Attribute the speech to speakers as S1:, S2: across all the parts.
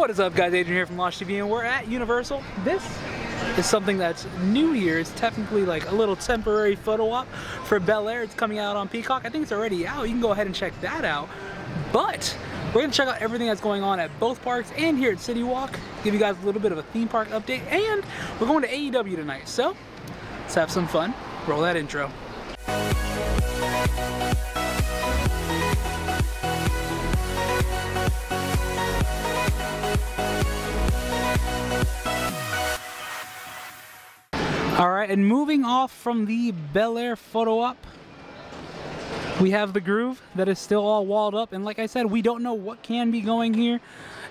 S1: What is up, guys? Adrian here from Losh TV, and we're at Universal. This is something that's new here. It's technically like a little temporary photo op for Bel Air. It's coming out on Peacock. I think it's already out. You can go ahead and check that out. But we're going to check out everything that's going on at both parks and here at City Walk. Give you guys a little bit of a theme park update. And we're going to AEW tonight. So let's have some fun. Roll that intro. Alright, and moving off from the Bel Air photo op, we have the Groove that is still all walled up, and like I said, we don't know what can be going here.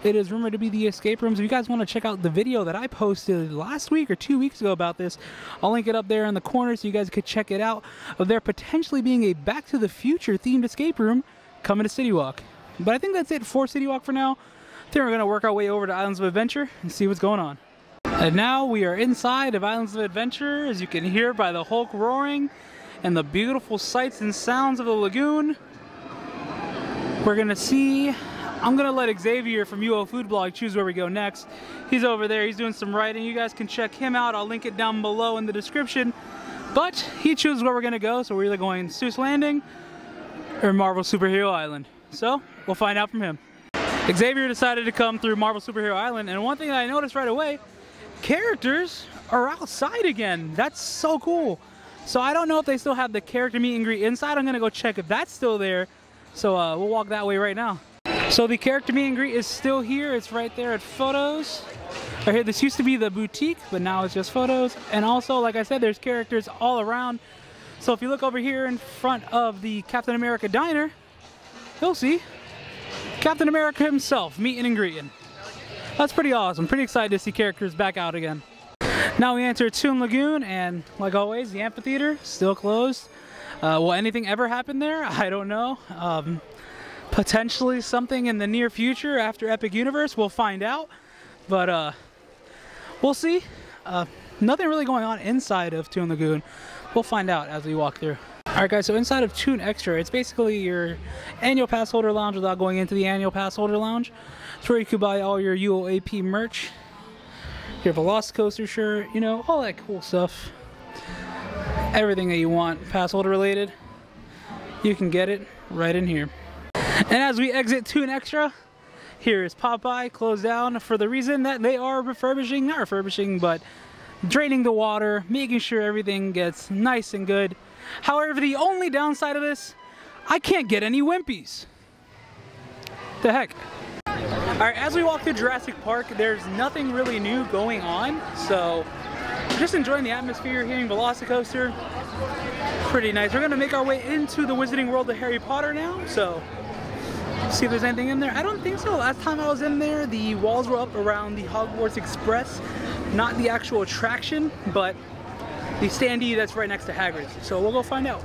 S1: It is rumored to be the escape rooms. If you guys want to check out the video that I posted last week or 2 weeks ago about this, I'll link it up there in the corner so you guys could check it out, of there potentially being a Back to the Future themed escape room coming to City Walk. But I think that's it for City Walk for now. I think we're going to work our way over to Islands of Adventure and see what's going on. And now we are inside of Islands of Adventure, as you can hear by the Hulk roaring and the beautiful sights and sounds of the lagoon. We're gonna see, I'm gonna let Xavier from UO Food Blog choose where we go next. He's over there, he's doing some writing. You guys can check him out. I'll link it down below in the description. But he chooses where we're gonna go, so we're either going Seuss Landing or Marvel Superhero Island. So we'll find out from him. Xavier decided to come through Marvel Superhero Island, and one thing that I noticed right away, characters are outside again. That's so cool. So I don't know if they still have the character meet and greet inside. I'm gonna go check if that's still there. So we'll walk that way right now. So the character meet and greet is still here. It's right there at Photos. Right here, this used to be the boutique, but now it's just Photos. And also, like I said, there's characters all around. So if you look over here in front of the Captain America diner, you'll see Captain America himself meeting and greeting. That's pretty awesome. Pretty excited to see characters back out again. Now we enter Toon Lagoon, and like always, the amphitheater still closed. Will anything ever happen there? I don't know. Potentially something in the near future after Epic Universe. We'll find out. But we'll see. Nothing really going on inside of Toon Lagoon. We'll find out as we walk through. Alright guys, so inside of Toon Extra, it's basically your annual pass holder lounge without going into the annual pass holder lounge. It's where you could buy all your UOAP merch, your Velocicoaster shirt, you know, all that cool stuff. Everything that you want pass holder related, you can get it right in here. And as we exit Toon Extra, here is Popeye closed down for the reason that they are refurbishing, not refurbishing, but draining the water, making sure everything gets nice and good. However, the only downside of this, I can't get any Wimpies. The heck? Alright, as we walk through Jurassic Park, there's nothing really new going on, so just enjoying the atmosphere, hearing Velocicoaster. Pretty nice. We're going to make our way into the Wizarding World of Harry Potter now, so see if there's anything in there. I don't think so. Last time I was in there, the walls were up around the Hogwarts Express, not the actual attraction, but the standee that's right next to Hagrid's, so we'll go find out.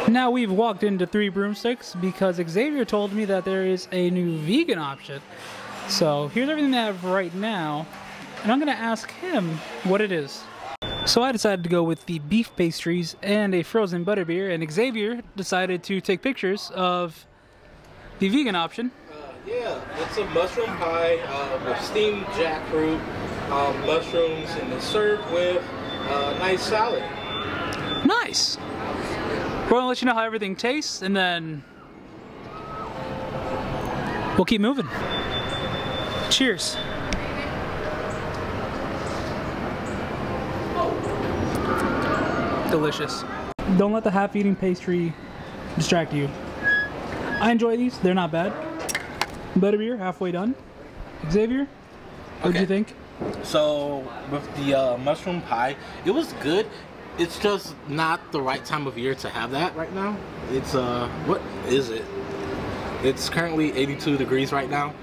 S1: Now we've walked into 3 Broomsticks because Xavier told me that there is a new vegan option. So here's everything they have right now, and I'm gonna ask him what it is. So I decided to go with the beef pastries and a frozen butterbeer, and Xavier decided to take pictures of the vegan option.
S2: Yeah, it's a mushroom pie with steamed jackfruit, mushrooms, and it's served with a nice salad.
S1: Nice! We're gonna let you know how everything tastes, and then we'll keep moving. Cheers. Delicious. Don't let the half-eating pastry distract you. I enjoy these, they're not bad. Butterbeer, halfway done. Xavier, what did you think?
S2: So, with the mushroom pie, it was good. It's just not the right time of year to have that right now. It's, what is it? It's currently 82 degrees right now.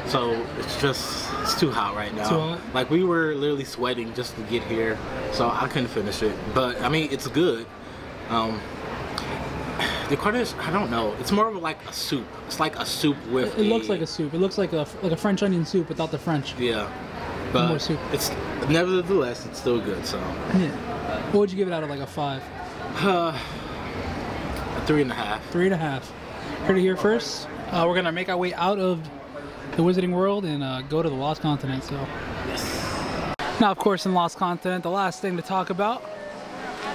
S2: So it's too hot right now.
S1: Too hot?
S2: Like, we were literally sweating just to get here, so I couldn't finish it. But, I mean, it's good. The Cornish, I don't know. It's more of like a soup. It's like a soup with
S1: It looks like a soup. It looks like a French onion soup without the French.
S2: Yeah. But
S1: more soup.
S2: It's, nevertheless, it's still good, so.
S1: Yeah. What would you give it out of like a 5?
S2: A 3.5.
S1: 3.5. Heard it here first. We're gonna make our way out of the Wizarding World and go to the Lost Continent. So,
S2: Yes.
S1: now, of course, in Lost Continent, the last thing to talk about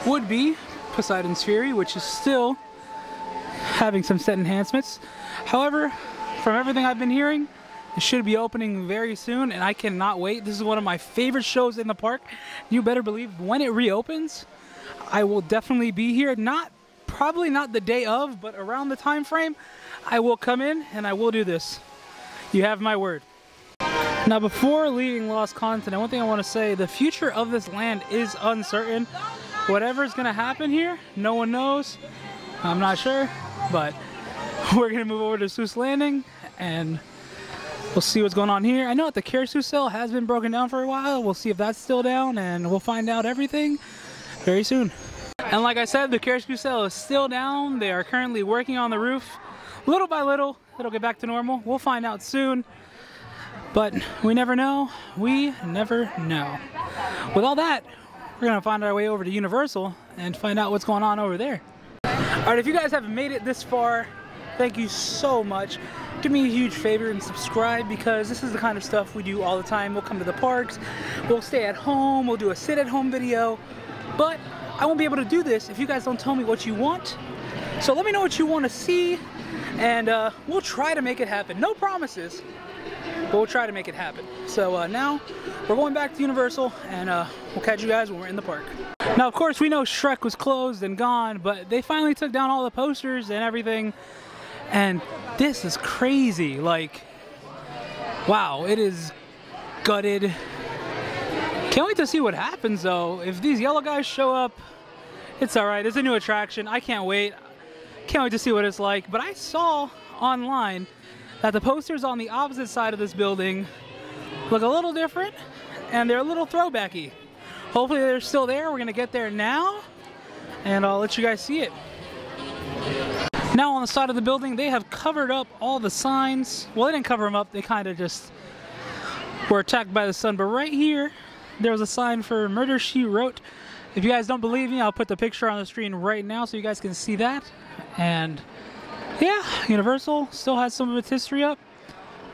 S1: would be Poseidon's Fury, which is still having some set enhancements. However, from everything I've been hearing, it should be opening very soon, and I cannot wait. This is one of my favorite shows in the park. You better believe when it reopens, I will definitely be here. Probably not the day of, but around the time frame, I will come in and I will do this. You have my word. Now, before leaving Lost Continent, one thing I want to say, the future of this land is uncertain. Whatever's going to happen here, no one knows. I'm not sure, but we're going to move over to Seuss Landing and we'll see what's going on here. I know that the Caro-Suess-El has been broken down for a while. We'll see if that's still down, and we'll find out everything very soon. And like I said, the Caro-Suess-El is still down. They are currently working on the roof. Little by little, it'll get back to normal. We'll find out soon. But we never know. We never know. With all that, we're going to find our way over to Universal and find out what's going on over there. Alright, if you guys have made it this far, thank you so much. Do me a huge favor and subscribe, because this is the kind of stuff we do all the time. We'll come to the parks, we'll stay at home, we'll do a sit-at-home video, but I won't be able to do this if you guys don't tell me what you want. So let me know what you want to see, and we'll try to make it happen. No promises, but we'll try to make it happen. So now we're going back to Universal, and we'll catch you guys when we're in the park. Now, of course, we know Shrek was closed and gone, but they finally took down all the posters and everything. And this is crazy. Like, wow, it is gutted. Can't wait to see what happens, though. If these yellow guys show up, it's alright. It's a new attraction. I can't wait. Can't wait to see what it's like. But I saw online that the posters on the opposite side of this building look a little different, and they're a little throwbacky. Hopefully they're still there. We're going to get there now, and I'll let you guys see it. Now on the side of the building, they have covered up all the signs. Well, they didn't cover them up. They kind of just were attacked by the sun. But right here, there was a sign for Murder, She Wrote. If you guys don't believe me, I'll put the picture on the screen right now so you guys can see that. And yeah, Universal still has some of its history up.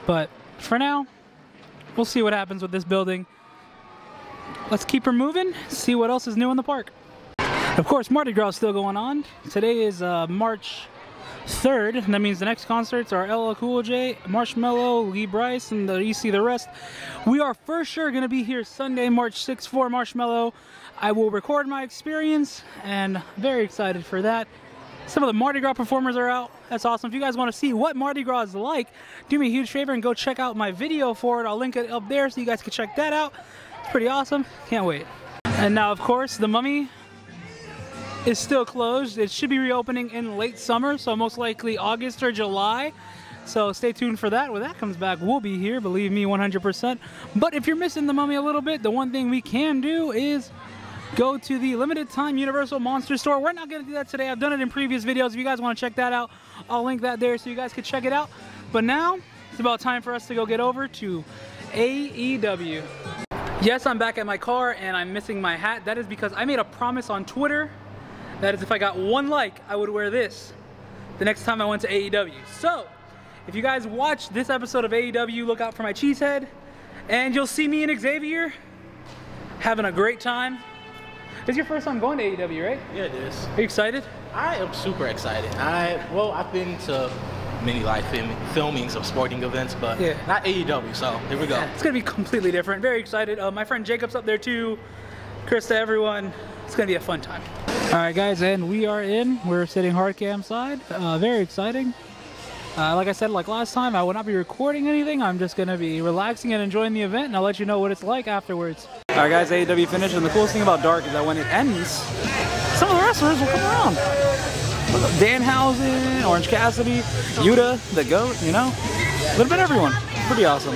S1: But for now, we'll see what happens with this building. Let's keep her moving, see what else is new in the park. Of course, Mardi Gras is still going on. Today is March 3rd, and that means the next concerts are LL Cool J, Marshmello, Lee Brice, and you see the rest. We are for sure going to be here Sunday, March 6th for Marshmello. I will record my experience, and very excited for that. Some of the Mardi Gras performers are out. That's awesome. If you guys want to see what Mardi Gras is like, do me a huge favor and go check out my video for it. I'll link it up there so you guys can check that out. It's pretty awesome. Can't wait. And now, of course, the Mummy is still closed. It should be reopening in late summer, so most likely August or July. So stay tuned for that. When that comes back, we'll be here, believe me, 100%. But if you're missing the Mummy a little bit, the one thing we can do is go to the limited time Universal Monster Store. We're not going to do that today. I've done it in previous videos. If you guys want to check that out, I'll link that there so you guys can check it out. But now, it's about time for us to go get over to AEW. Yes, I'm back at my car and I'm missing my hat. That is because I made a promise on Twitter that is if I got 1 like, I would wear this the next time I went to AEW. So, if you guys watch this episode of AEW, look out for my cheese head, and you'll see me and Xavier having a great time. It's your first time going to AEW, right?
S2: Yeah, it is.
S1: Are you excited?
S2: I am super excited. Well, I've been to many live filmings of sporting events, but
S1: yeah,
S2: not AEW, so here we go.
S1: It's going to be completely different. Very excited. My friend Jacob's up there too. Krista, everyone. It's going to be a fun time. Alright guys, and we are in. We're sitting hard cam side. Very exciting. Like I said, like last time, I will not be recording anything. I'm just going to be relaxing and enjoying the event, and I'll let you know what it's like afterwards. Alright guys, AEW finished, and the coolest thing about Dark is that when it ends, some of the wrestlers will come around. Danhausen, Orange Cassidy, Yuta, the GOAT, you know? A little bit of everyone. Pretty awesome.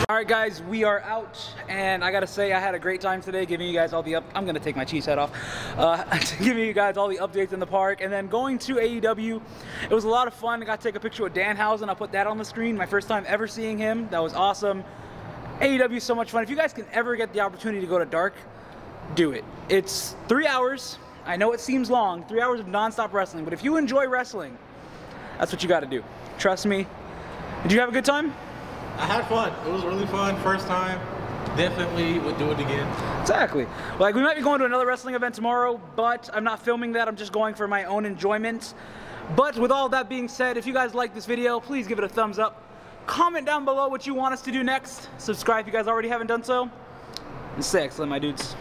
S1: Alright guys, we are out, and I gotta say I had a great time today giving you guys all the I'm gonna take my cheese head off. Giving you guys all the updates in the park, and then going to AEW. It was a lot of fun. I got to take a picture with Danhausen. I'll put that on the screen. My first time ever seeing him. That was awesome. AEW is so much fun. If you guys can ever get the opportunity to go to Dark, do it. It's 3 hours. I know it seems long, 3 hours of non-stop wrestling, but if you enjoy wrestling, that's what you gotta do. Trust me. Did you have a good time?
S2: I had fun. It was really fun. First time. Definitely would do it again.
S1: Exactly. Like, we might be going to another wrestling event tomorrow, but I'm not filming that. I'm just going for my own enjoyment. But with all that being said, if you guys like this video, please give it a thumbs up. Comment down below what you want us to do next. Subscribe if you guys already haven't done so. And stay excellent, my dudes.